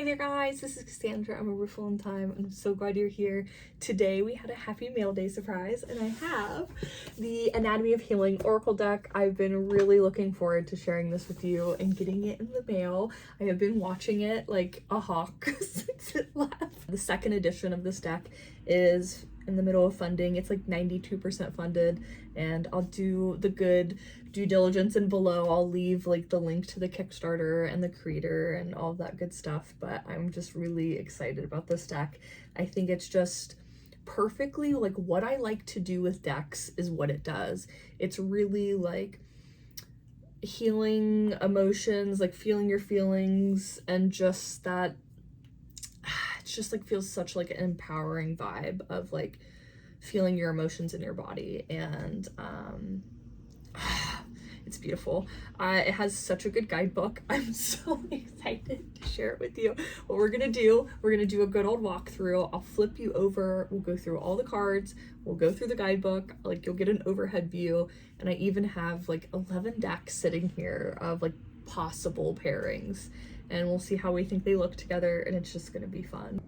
Hey there guys, this is Cassandra. I'm a Riffle in Time and I'm so glad you're here. Today we had a Happy Mail Day surprise and I have the Anatomy of Healing Oracle deck. I've been really looking forward to sharing this with you and getting it in the mail. I have been watching it like a hawk since it left. The second edition of this deck is in the middle of funding. It's like 92% funded, and I'll do the good due diligence, and below I'll leave like the link to the Kickstarter and the creator and all of that good stuff. But I'm just really excited about this deck. I think it's just perfectly like what I like to do with decks is what it does. It's really like healing emotions, like feeling your feelings, and just that it's just like feels such like an empowering vibe of like feeling your emotions in your body. And it's beautiful. It has such a good guidebook. I'm so excited to share it with you. What we're gonna do a good old walkthrough. I'll flip you over, we'll go through all the cards, we'll go through the guidebook, like you'll get an overhead view, and I even have like 11 decks sitting here of like possible pairings, and we'll see how we think they look together, and it's just gonna be fun.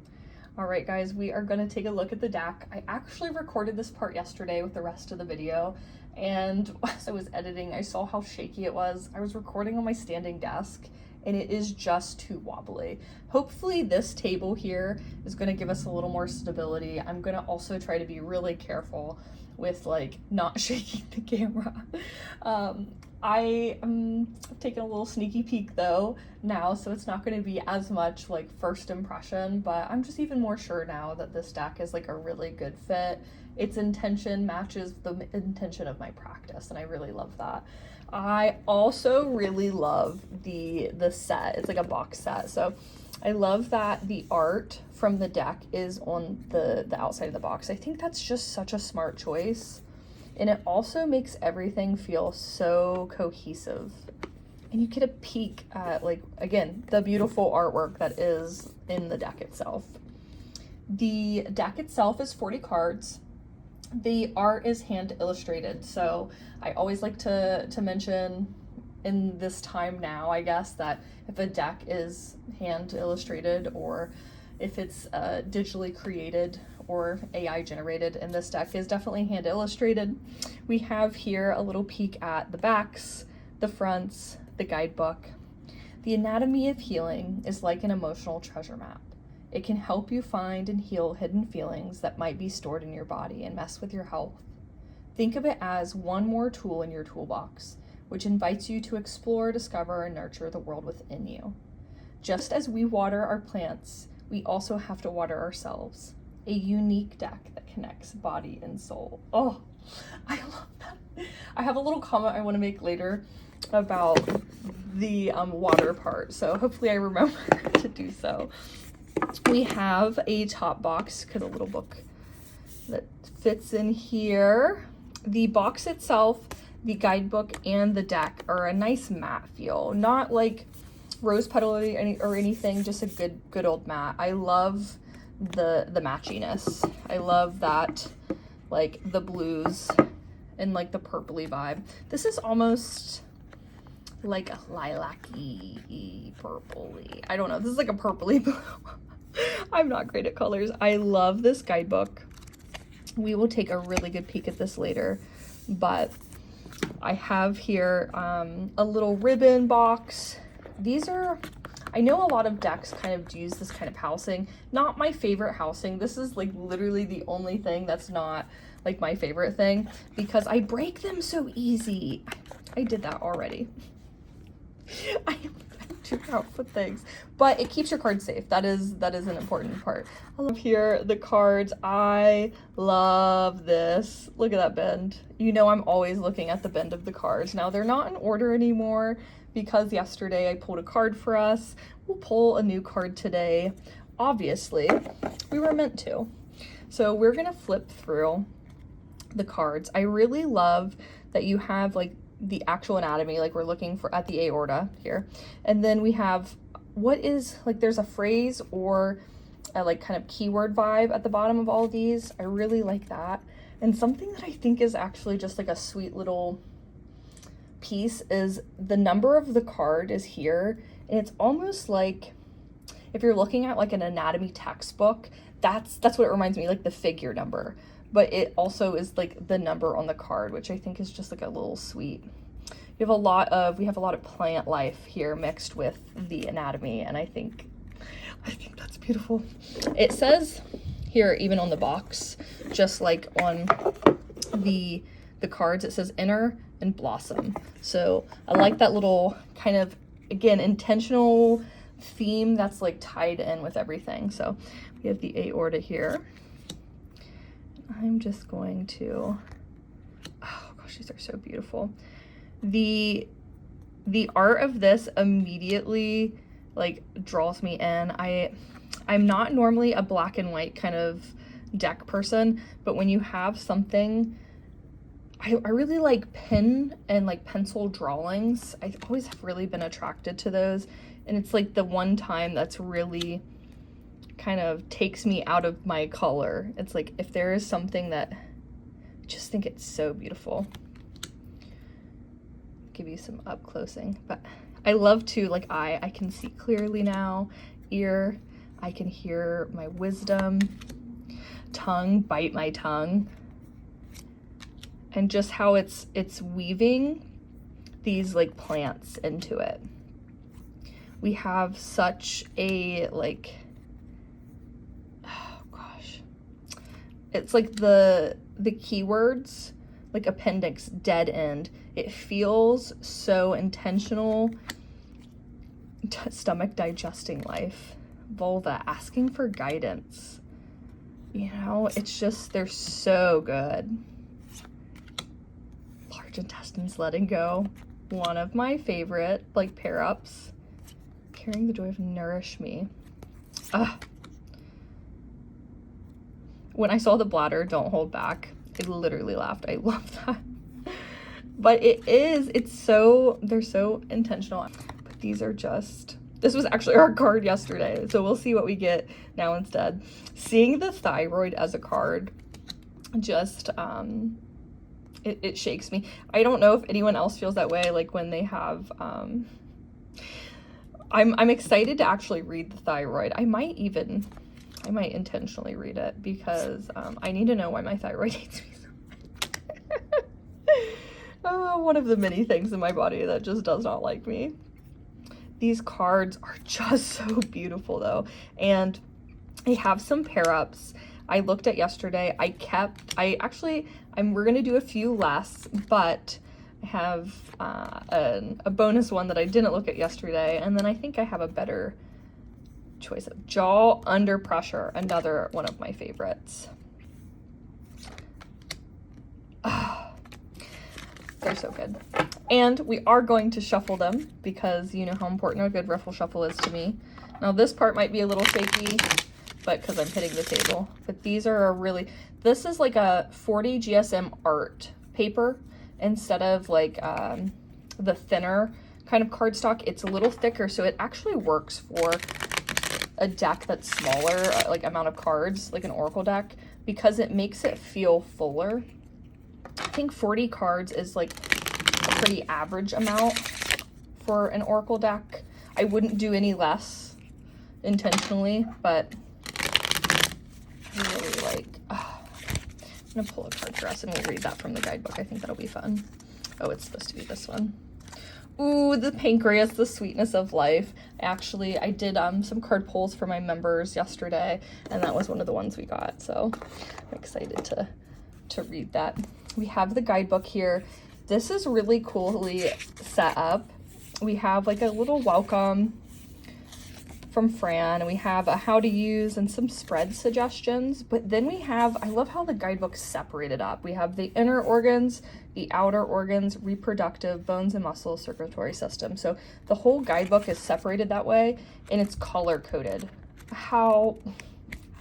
All right guys, we are gonna take a look at the deck. I actually recorded this part yesterday with the rest of the video, and as I was editing, I saw how shaky it was. I was recording on my standing desk and it is just too wobbly. Hopefully this table here is gonna give us a little more stability. I'm gonna also try to be really careful with like not shaking the camera. I am taking a little sneaky peek though now, so it's not going to be as much like first impression, but I'm just even more sure now that this deck is like a really good fit. Its intention matches the intention of my practice, and I really love that. I also really love the set. It's like a box set, so I love that the art from the deck is on the outside of the box. I think that's just such a smart choice. And it also makes everything feel so cohesive. And you get a peek at, like, again, the beautiful artwork that is in the deck itself. The deck itself is 40 cards. The art is hand illustrated. So I always like to mention in this time now, I guess, that if a deck is hand illustrated or if it's digitally created or AI generated, and this deck is definitely hand illustrated. We have here a little peek at the backs, the fronts, the guidebook. The Anatomy of Healing is like an emotional treasure map. It can help you find and heal hidden feelings that might be stored in your body and mess with your health. Think of it as one more tool in your toolbox, which invites you to explore, discover, and nurture the world within you. Just as we water our plants, we also have to water ourselves. A unique deck that connects body and soul. Oh, I love that. I have a little comment I want to make later about the water part, so hopefully I remember to do so. We have a top box, because a little book that fits in here. The box itself, the guidebook, and the deck are a nice matte feel, not like rose petal or anything, just a good old matte. I love the matchiness. I love that, like the blues and like the purpley vibe. This is almost like a lilac-y purpley. I don't know. This is like a purpley blue. I'm not great at colors. I love this guidebook. We will take a really good peek at this later, but I have here a little ribbon box. These are, I know a lot of decks kind of use this kind of housing. Not my favorite housing. This is like literally the only thing that's not like my favorite thing, because I break them so easy. I did that already. I am too proud for things, but it keeps your cards safe. That is an important part. I love here the cards. I love this. Look at that bend. You know, I'm always looking at the bend of the cards. Now they're not in order anymore, because yesterday I pulled a card for us. We'll pull a new card today. Obviously, we were meant to. So we're gonna flip through the cards. I really love that you have like the actual anatomy, like we're looking for at the aorta here. And then we have what is like, there's a phrase or a like kind of keyword vibe at the bottom of all of these. I really like that. And something that I think is actually just like a sweet little piece is the number of the card is here, and it's almost like if you're looking at like an anatomy textbook, that's what it reminds me, like the figure number. But it also is like the number on the card, which I think is just like a little sweet. We have a lot of plant life here mixed with the anatomy, and I think that's beautiful. It says here, even on the box, just like on the cards, it says inner and blossom. So I like that little kind of, again, intentional theme that's like tied in with everything. So we have the aorta here. I'm just going to, oh gosh, these are so beautiful. The art of this immediately like draws me in. I'm not normally a black and white kind of deck person, but when you have something, I really like pen and like pencil drawings. I've always really been attracted to those, and it's like the one time that's really kind of takes me out of my color. It's like if there is something that I just think it's so beautiful. Give you some up closing, but I love to like I can see clearly now. Ear, I can hear my wisdom. Tongue, bite my tongue. And just how it's weaving these like plants into it. We have such a like, oh gosh, it's like the keywords, like appendix, dead end. It feels so intentional. Stomach, digesting life. Vulva, asking for guidance. You know, it's just, they're so good. Large intestines, letting go. One of my favorite, like, pair-ups. Carrying the joy of nourish me. When I saw the bladder, don't hold back, I literally laughed. I love that. But it's so, they're so intentional. But these are just, this was actually our card yesterday, so we'll see what we get now instead. Seeing the thyroid as a card just, it shakes me. I don't know if anyone else feels that way, like when they have, I'm excited to actually read the thyroid. I might intentionally read it because I need to know why my thyroid hates me so much. One of the many things in my body that just does not like me. These cards are just so beautiful though, and I have some pair-ups I looked at yesterday. We're gonna do a few less, but I have a bonus one that I didn't look at yesterday, and then I think I have a better choice of Jaw Under Pressure, another one of my favorites. They're so good. And we are going to shuffle them because you know how important a good riffle shuffle is to me. Now this part might be a little shaky, but because I'm hitting the table. But these are this is like a 40 GSM art paper instead of like the thinner kind of cardstock. It's a little thicker, so it actually works for a deck that's smaller, like amount of cards, like an Oracle deck, because it makes it feel fuller. I think 40 cards is like a pretty average amount for an Oracle deck. I wouldn't do any less intentionally, but I really like, I'm gonna pull a card for us and we'll read that from the guidebook. I think that'll be fun. Oh, it's supposed to be this one. Ooh, the pancreas, the sweetness of life. I did some card pulls for my members yesterday, and that was one of the ones we got, so I'm excited to read that. We have the guidebook here. This is really coolly set up. We have like a little welcome from Fran, and we have a how to use and some spread suggestions, but then we have, I love how the guidebook's separated up. We have the inner organs, the outer organs, reproductive, bones and muscles, circulatory system. So the whole guidebook is separated that way, and it's color coded. How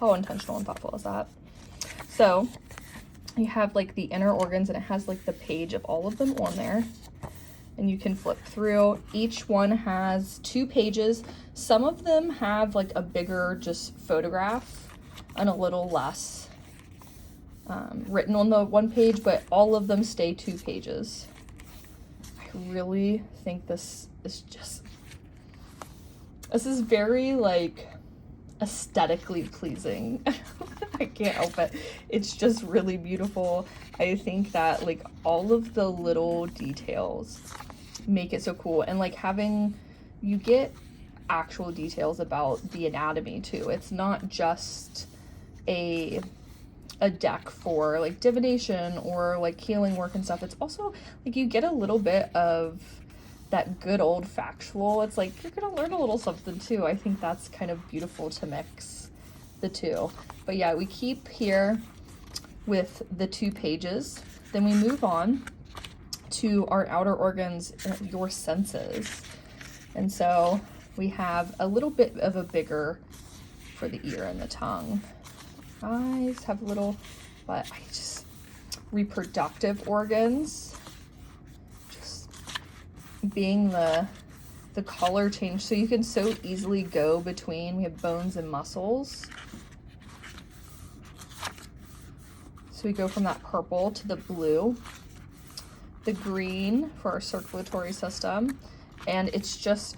intentional and thoughtful is that? So you have like the inner organs, and it has like the page of all of them on there, and you can flip through. Each one has 2 pages. Some of them have like a bigger just photograph and a little less written on the one page, but all of them stay 2 pages. I really think this is very like aesthetically pleasing. I can't help it. It's just really beautiful. I think that like all of the little details make it so cool, and like having, you get actual details about the anatomy too. It's not just a deck for like divination or like healing work and stuff. It's also like you get a little bit of that good old factual. It's like you're gonna learn a little something too. I think that's kind of beautiful to mix the two. But yeah, we keep here with the 2 pages. Then we move on to our outer organs, your senses. And so we have a little bit of a bigger for the ear and the tongue. Eyes have little, but I just, reproductive organs, just being the color change. So you can so easily go between, we have bones and muscles. So we go from that purple to the blue, the green for our circulatory system, and it's just,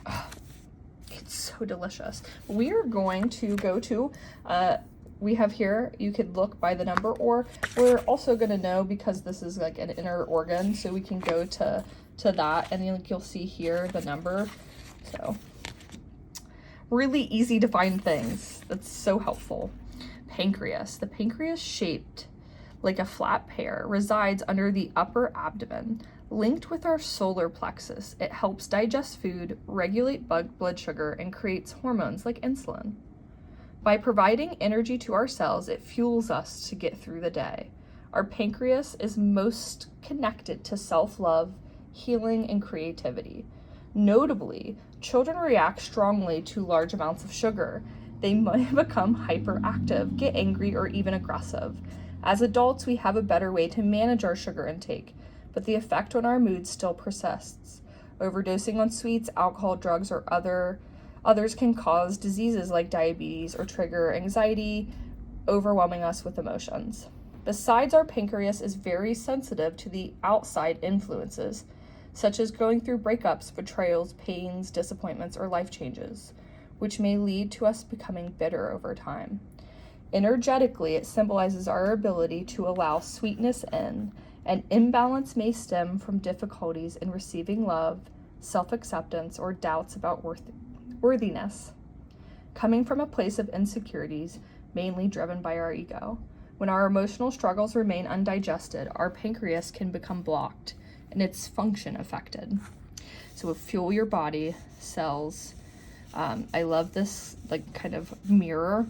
it's so delicious. We are going to go to, we have here, you could look by the number, or we're also going to know because this is like an inner organ, so we can go to that, and then you'll see here the number. So really easy to find things. That's so helpful. Pancreas. The pancreas, shaped like a flat pear, resides under the upper abdomen, linked with our solar plexus. It helps digest food, regulate blood sugar, and creates hormones like insulin. By providing energy to our cells, it fuels us to get through the day. Our pancreas is most connected to self-love, healing, and creativity. Notably, children react strongly to large amounts of sugar. They might become hyperactive, get angry, or even aggressive. As adults, we have a better way to manage our sugar intake, but the effect on our mood still persists. Overdosing on sweets, alcohol, drugs, or others can cause diseases like diabetes or trigger anxiety, overwhelming us with emotions. Besides, our pancreas is very sensitive to the outside influences, such as going through breakups, betrayals, pains, disappointments, or life changes, which may lead to us becoming bitter over time. Energetically, it symbolizes our ability to allow sweetness in. An imbalance may stem from difficulties in receiving love, self-acceptance, or doubts about worthiness, coming from a place of insecurities, mainly driven by our ego. When our emotional struggles remain undigested, our pancreas can become blocked and its function affected. So it fuel your body cells. I love this like kind of mirror.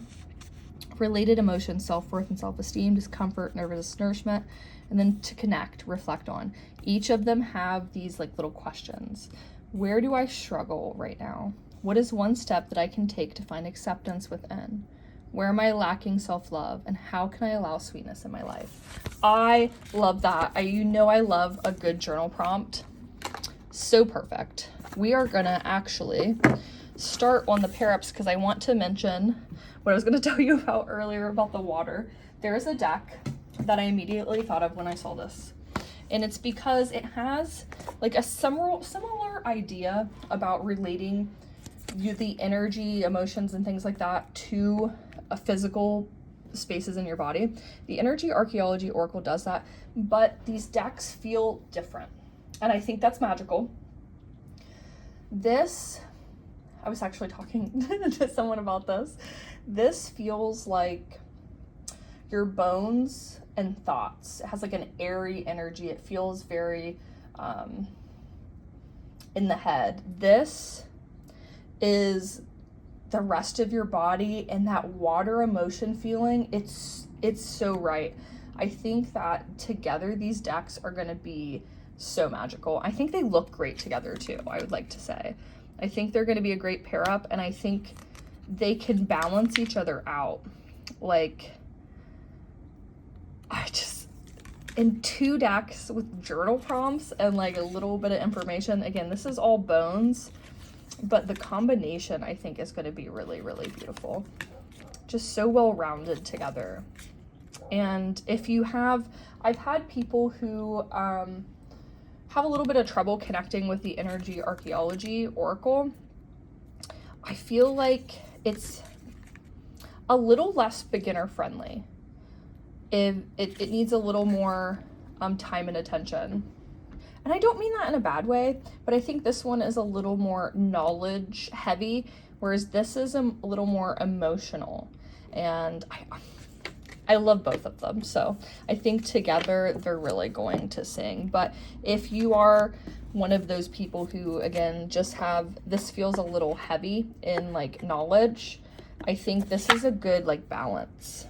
Related emotions, self-worth and self-esteem, discomfort, nervous nourishment, and then to connect, reflect on. Each of them have these like little questions. Where do I struggle right now? What is one step that I can take to find acceptance within? Where am I lacking self-love, and how can I allow sweetness in my life? I love that. I love a good journal prompt. So perfect. We are gonna actually start on the pair-ups because I want to mention what I was going to tell you about earlier about the water. There is a deck that I immediately thought of when I saw this, and it's because it has like a similar idea about relating the energy, emotions, and things like that to a physical spaces in your body. The Energy Archaeology Oracle does that, but these decks feel different, and I think that's magical. This, I was actually talking to someone about this. This feels like your bones and thoughts. It has like an airy energy. It feels very in the head. This is the rest of your body, and that water emotion feeling. It's so right. I think that together these decks are going to be so magical. I think they look great together too, I would like to say. I think they're going to be a great pair up, and I think they can balance each other out. Like, in 2 decks with journal prompts and like a little bit of information. Again, this is all bones, but the combination I think is going to be really, really beautiful. Just so well rounded together. And if you have, I've had people who have a little bit of trouble connecting with the Energy Archaeology Oracle. I feel like it's a little less beginner friendly. It needs a little more time and attention. And I don't mean that in a bad way, but I think this one is a little more knowledge heavy, whereas this is a little more emotional. And I love both of them. So I think together they're really going to sing. But if you are one of those people who, again, just have, this feels a little heavy in like knowledge, I think this is a good like balance.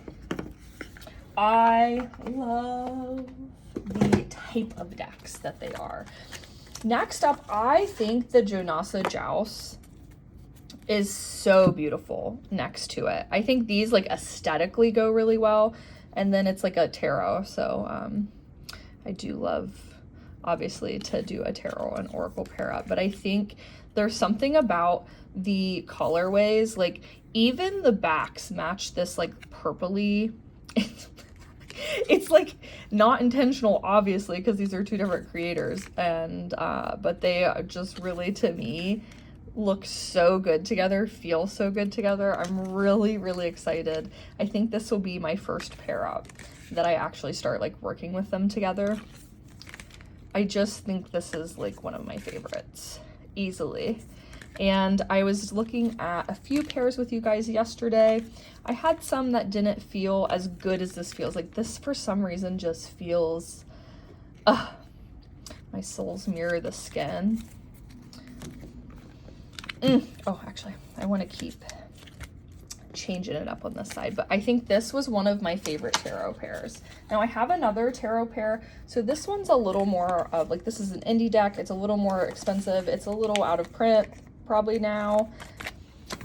I love the type of decks that they are. Next up, I think the Jonasa Jaus is so beautiful next to it. I think these like aesthetically go really well, and then it's like a tarot, so I do love obviously to do a tarot and oracle pair up, but I think there's something about the colorways, like even the backs match this like purpley. It's like not intentional, obviously, because these are two different creators, and but they are just really, to me, look so good together, feel so good together. I'm really, really excited. I think this will be my first pair up that I actually start like working with them together. I just think this is like one of my favorites, easily. And I was looking at a few pairs with you guys yesterday. I had some that didn't feel as good as this feels. Like this, for some reason, just feels, my soul's mirror the skin. Oh, actually, I want to keep changing it up on this side, but I think this was one of my favorite tarot pairs. Now I have another tarot pair, so this one's a little more of like, this is an indie deck. It's a little more expensive. It's a little out of print probably now,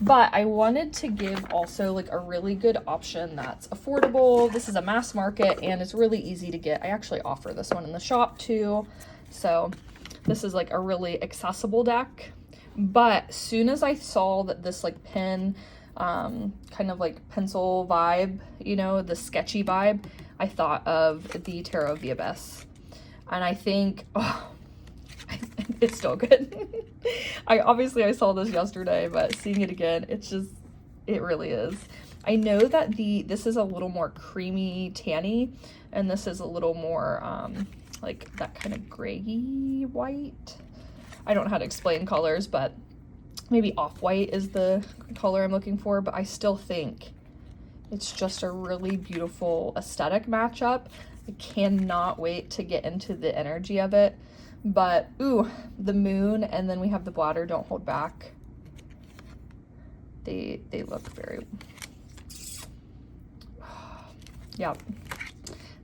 but I wanted to give also like a really good option that's affordable. This is a mass market and it's really easy to get. I actually offer this one in the shop too, so this is like a really accessible deck. But soon as I saw that this like pen kind of like pencil vibe, you know, the sketchy vibe, I thought of the Tarot of the Abyss, and I think, oh, it's still good. I saw this yesterday, but seeing it again, it's just, it really is. I know that this is a little more creamy tanny, and this is a little more like that kind of grayy white. I don't know how to explain colors, but maybe off-white is the color I'm looking for, but I still think it's just a really beautiful aesthetic matchup. I cannot wait to get into the energy of it. But ooh, the moon, and then we have the bladder, don't hold back. They look very, yeah.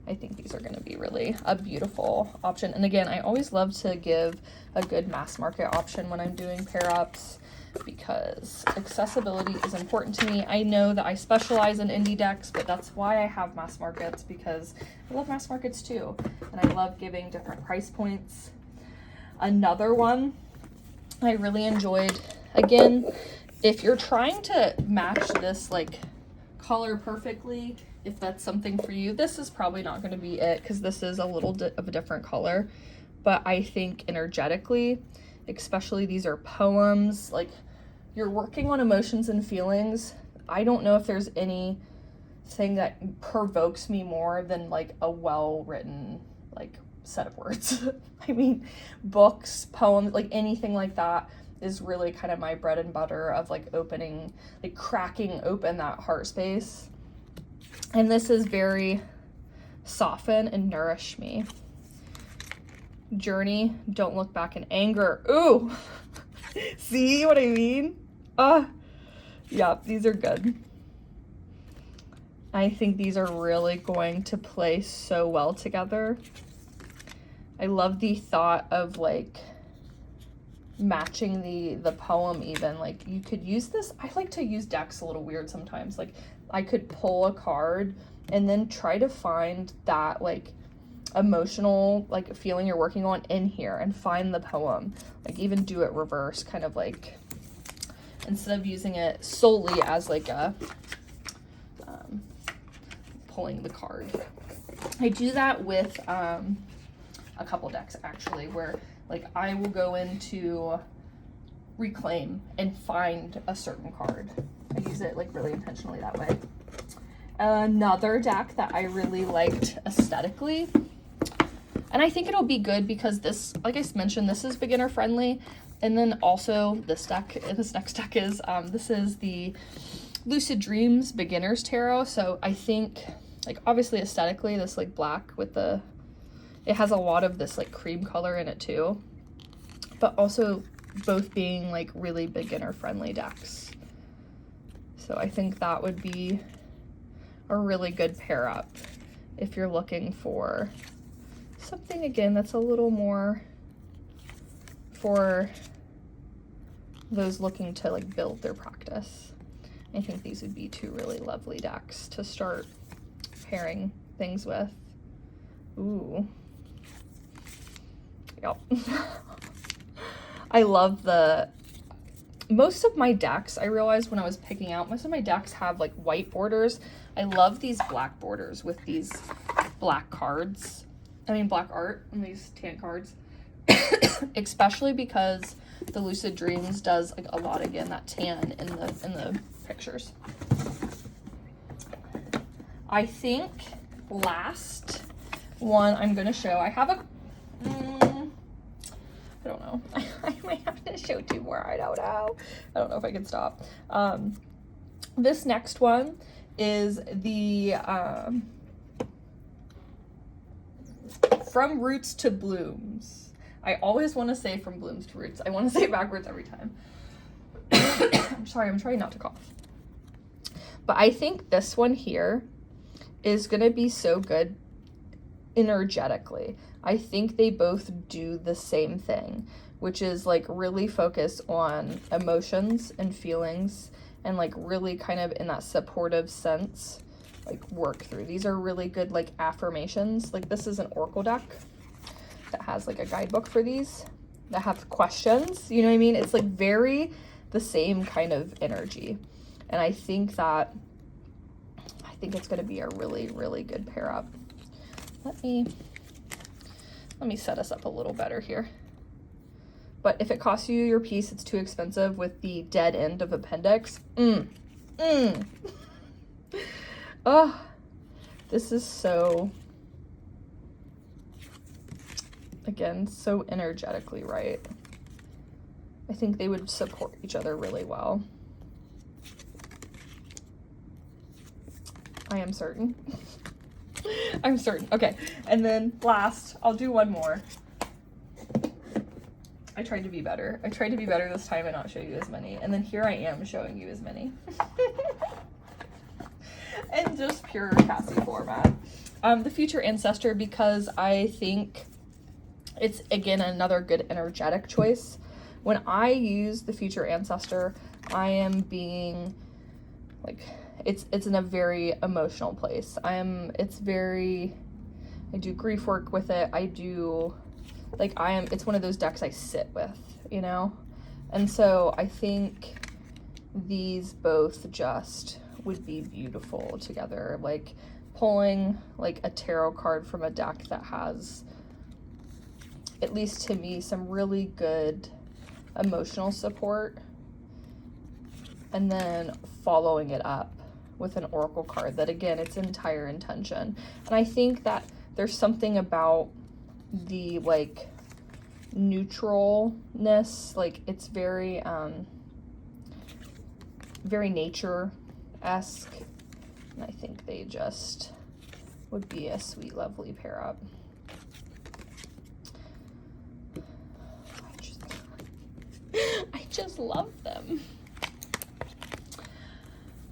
I think these are going to be really a beautiful option. And again, I always love to give a good mass market option when I'm doing pair ups, because accessibility is important to me. I know that I specialize in indie decks, but that's why I have mass markets, because I love mass markets too. And I love giving different price points. Another one I really enjoyed, again, if you're trying to match this like color perfectly, if that's something for you, this is probably not going to be it, because this is a little of a different color. But I think energetically, especially these are poems, like you're working on emotions and feelings. I don't know if there's anything that provokes me more than like a well-written like set of words. I mean, books, poems, like anything like that is really kind of my bread and butter of like opening, like cracking open that heart space. And this is very soften and nourish me. Journey, don't look back in anger. Ooh, see what I mean? Yeah, these are good. I think these are really going to play so well together. I love the thought of like matching the poem even. Like you could use this, I like to use decks a little weird sometimes. Like I could pull a card and then try to find that like emotional like feeling you're working on in here and find the poem. Like even do it reverse, kind of like instead of using it solely as like a pulling the card. I do that with a couple decks actually, where like I will go into Reclaim and find a certain card. I use it like really intentionally that way. Another deck that I really liked aesthetically, and I think it'll be good because this, like I mentioned, this is beginner friendly. And then also this next deck is, this is the Lucid Dreams Beginners Tarot. So I think, like, obviously aesthetically, this like black with the, it has a lot of this like cream color in it too, but also both being like really beginner friendly decks. So I think that would be a really good pair up if you're looking for something, again, that's a little more for those looking to like build their practice. I think these would be two really lovely decks to start pairing things with. Ooh. Yep. I love most of my decks, I realized when I was picking out, most of my decks have like white borders. I love these black borders with these black cards. I mean black art and these tan cards. Especially because the Lucid Dreams does like a lot, again, that tan in the pictures. I think last one I'm gonna show, I have a I don't know. I might have to show two more. I don't know. I don't know if I can stop. This next one is the From Roots to Blooms. I always want to say From Blooms to Roots. I want to say it backwards every time. I'm sorry, I'm trying not to cough. But I think this one here is going to be so good energetically. I think they both do the same thing, which is like really focus on emotions and feelings and like really kind of in that supportive sense, like work through. These are really good like affirmations. Like this is an oracle deck that has like a guidebook for these that have questions, you know what I mean? It's like very the same kind of energy. And I think it's going to be a really, really good pair up. Let me set us up a little better here. But if it costs you your piece, it's too expensive with the dead end of appendix. Oh, this is so, again, so energetically right. I think they would support each other really well. I am certain. I'm certain. Okay, and then last, I'll do one more. I tried to be better. I tried to be better this time and not show you as many. And then here I am showing you as many. And just pure Cassie format. The Future Ancestor, because I think it's, again, another good energetic choice. When I use the Future Ancestor, I am being like, it's in a very emotional place. I do grief work with it. It's one of those decks I sit with, you know? And so I think these both just would be beautiful together. Like pulling like a tarot card from a deck that has, at least to me, some really good emotional support, and then following it up with an oracle card that, again, it's entire intention. And I think that there's something about the like neutralness, like it's very very nature-esque, and I think they just would be a sweet, lovely pair up. I just love them.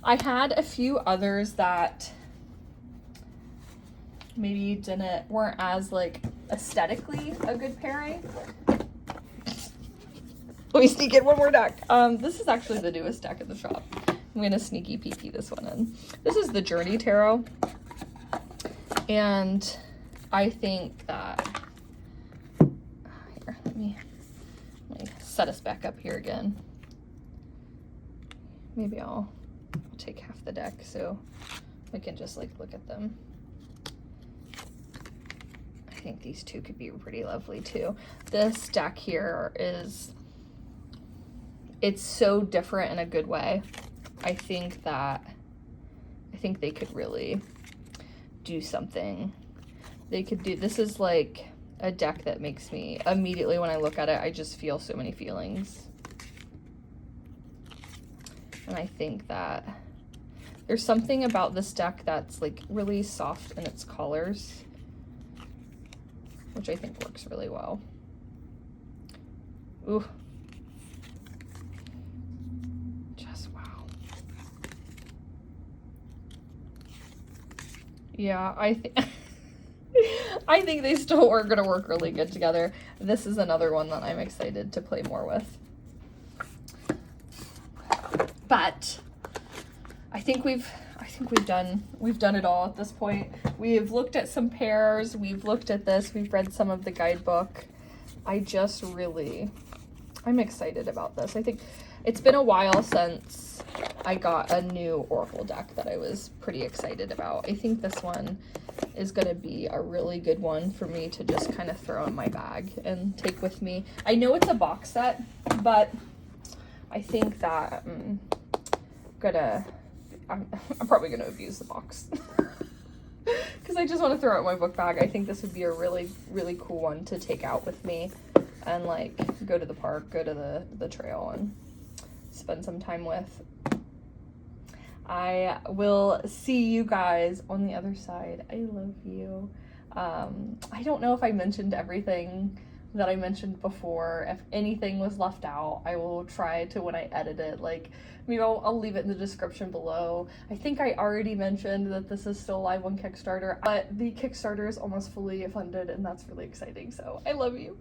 I had a few others that maybe weren't as like aesthetically a good pairing. Let me sneak in one more deck. This is actually the newest deck in the shop. I'm gonna sneaky peeky this one in. This is the Journey Tarot, and I think that here, let me set us back up here again. Maybe I'll take half the deck so we can just like look at them. I think these two could be pretty lovely too. This deck here it's so different in a good way. I think think they could really do something. They could do, this is like a deck that makes me, immediately when I look at it, I just feel so many feelings. And I think that there's something about this deck that's like really soft in its colors, which I think works really well. Ooh. Just wow. Yeah, I think I think they still are gonna work really good together. This is another one that I'm excited to play more with. But I think we've done it all at this point. We've looked at some pairs, we've looked at this, we've read some of the guidebook. I'm excited about this. I think it's been a while since I got a new Oracle deck that I was pretty excited about. I think this one is going to be a really good one for me to just kind of throw in my bag and take with me. I know it's a box set, but I think that I'm probably going to abuse the box because I just want to throw it in my book bag. I think this would be a really, really cool one to take out with me and like go to the park, go to the trail and spend some time with. I will see you guys on the other side. I love you. I don't know if I mentioned everything that I mentioned before. If anything was left out, I will try to, when I edit it, like, maybe I'll leave it in the description below. I think I already mentioned that this is still live on Kickstarter, but the Kickstarter is almost fully funded and that's really exciting. So I love you.